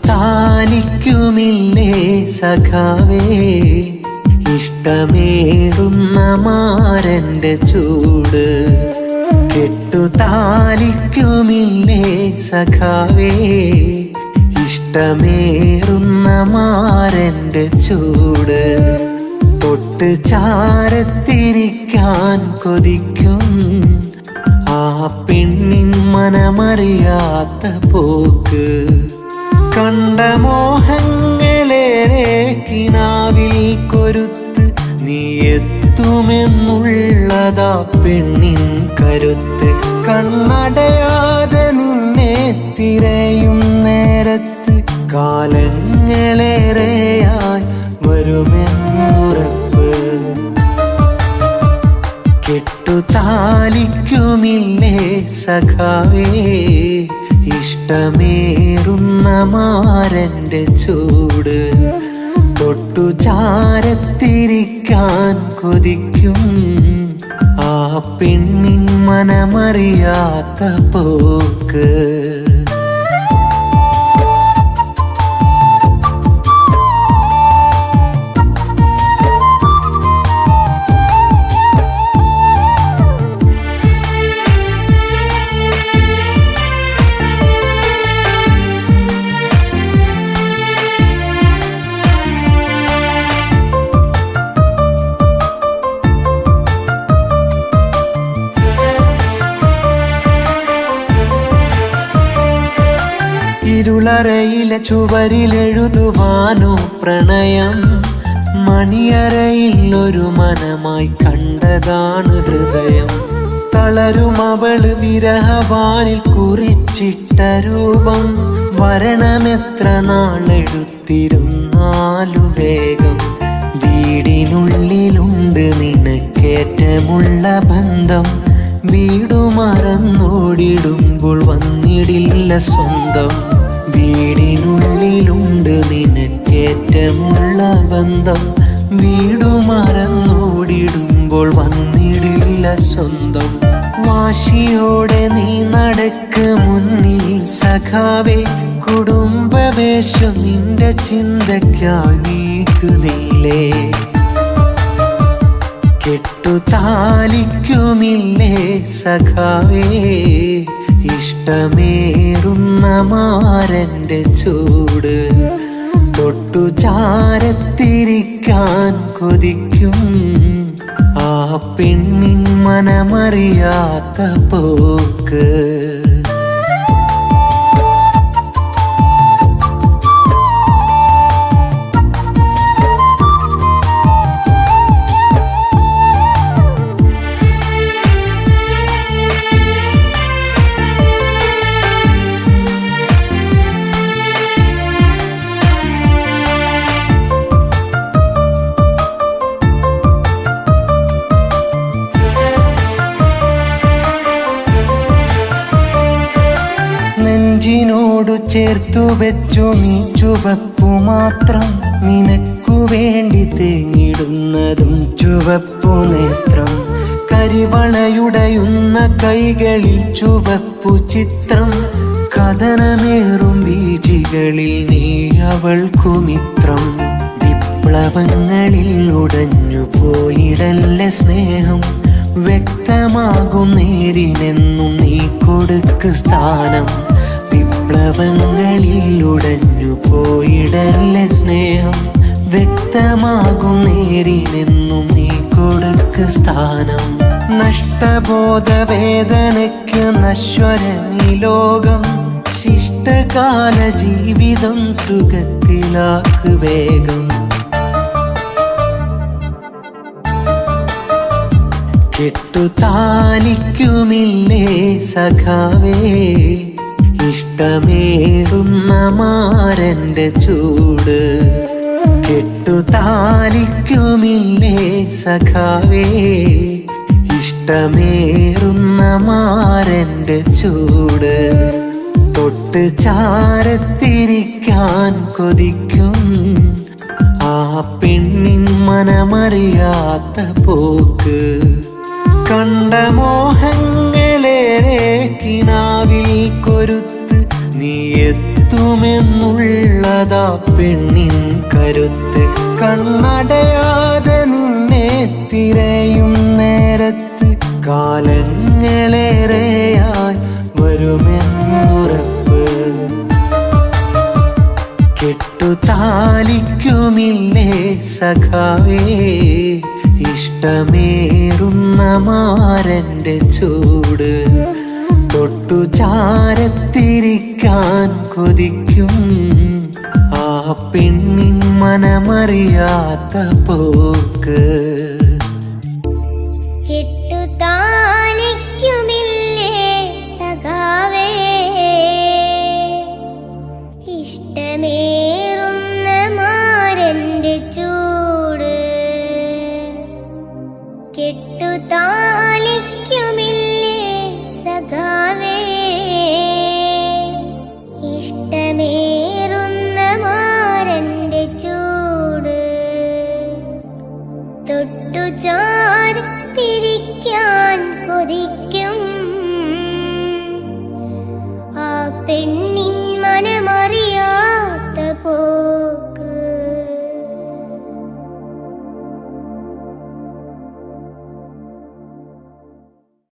താലിക്കുമില്ലേ സഖാവേ ഇഷ്ടമേറുന്ന മാരന്റെ ചൂട്. താലിക്കുമില്ലേ സഖാവേ ഇഷ്ടമേറുന്ന മാരന്റെ ചൂട്. തൊട്ട് ചാരത്തിരിക്കാൻ കൊതിക്കും ആ പെണ്ണിൻ മനമറിയാത്ത പോക്ക്. കണ്ട മോഹങ്ങളേറെ കിനാവിൽ കൊരുത്ത് നീ എത്തുമെന്നുള്ളതാ പെണ്ണിൻ കരുത്ത്. കണ്ണടയാതെ നിന്നെ തിരയും നേരത്ത് കാലങ്ങളേറെയായി വരുമെന്നുറപ്പ്. താലിക്കുമില്ലേ സഖാവേ ഇഷ്ടമേറുന്ന മാരന്റെ ചൂട്. തൊട്ടു ചാരത്തിരിക്കാൻ കൊതിക്കും ആ പെണ്ണിൻ മനമറിയാത്ത പോക്ക്. ഇരുളറയിലെ ചുവരിലെഴുതുവാനോ പ്രണയം. മണിയറയിൽ ഒരു മനമായി കണ്ടതാണ് ഹൃദയം. തളരും അവള് വിരഹവാനിൽ കുറിച്ചിട്ട രൂപം. വരണമെത്ര നാളെടുത്തിരുന്നാലും വേഗം. വീടിനുള്ളിലുണ്ട് നിനക്കേറ്റമുള്ള ബന്ധം. വീടു മറന്നോടിടുമ്പോൾ വന്നിടില്ല സ്വന്തം. വീടിനുള്ളിലുണ്ട് നിനക്കേറ്റമുള്ള ബന്ധം. വീടു മറന്നോടിടുമ്പോൾ വന്നിടില്ല സ്വന്തം. വാശിയോടെ നീ നടക്ക് മുന്നിൽ സഖാവേ. കുടുംബവേഷം നിന്റെ ചിന്തയ്ക്കായി നീക്കുന്നില്ലേ. താലിക്കുമില്ലേ സഖാവേ ഇഷ്ടമേറുന്ന മാരന്റെ ചൂട്. തൊട്ടു ചാരത്തിരിക്കാൻ കൊതിക്കും ആ പെണ്ണിൻ മനമറിയാത്ത പോക്ക്. നെഞ്ചിനോടു ചേർത്തു വെച്ചു നീ ചുവപ്പു മാത്രം. നിനക്കു വേണ്ടി തേങ്ങിടുന്നതും ചുവപ്പു നേത്രം. കരിവളയുടയുന്ന കൈകളിൽ ചുവപ്പു ചിത്രം. കഥനമേറും ബീജികളിൽ നീ അവൾക്കു മിത്രം. വിപ്ലവങ്ങളിൽ ഉടഞ്ഞു പോയിടല്ലേ സ്നേഹം. വ്യക്തമാകും നേരിനെന്നും നീ കൊടുക്ക് സ്ഥാനം. വിപ്ലവങ്ങളിൽ ഉടഞ്ഞു പോയിടല്ലേ സ്നേഹം. വ്യക്തമാകും നേരിനെന്നും നീ കൊടുക്ക് സ്ഥാനം. നഷ്ടബോധവേദനയ്ക്ക് നശ്വരമീ ലോകം. ശിഷ്ടകാല ജീവിതം സുഖത്തിലാക്ക് വേഗം. താലിക്കുമില്ലേ സഖാവേ ഇഷ്ടമേറുന്ന മാരന്റെ ചൂട്. താലിക്കുമില്ലേ സഖാവേ ഇഷ്ടമേറുന്ന മാരന്റെ ചൂട്. തൊട്ട് ചാരത്തിരിക്കാൻ കൊതിക്കും ആ പെണ്ണിൻ മനമറിയാത്ത പോക്ക്. കണ്ട മോഹങ്ങളേറെ കിനാവിൽ കൊരുത്ത് നീ എത്തുമെന്നുള്ള കണ്ടതാ പെണ്ണിൻ കരുത്ത്. കണ്ണടയാതെ നിന്നെ തിരയും നേരത്ത് കാലങ്ങളേറെയായി വരുമെന്നുറപ്പ്. കെട്ടുതാലിക്കുമില്ലേ സഖാവേ ഇഷ്ടമേറുന്ന മാരന്റെ ചൂട്. തൊട്ടു ചാരത്തിരിക്കാൻ കൊതിക്കും ആ പെണ്ണിൻ മനമറിയാത്ത പോക്ക്. കെട്ടുതാലിക്കുമില്ലേ സഖാവേ ഇഷ്ടമേ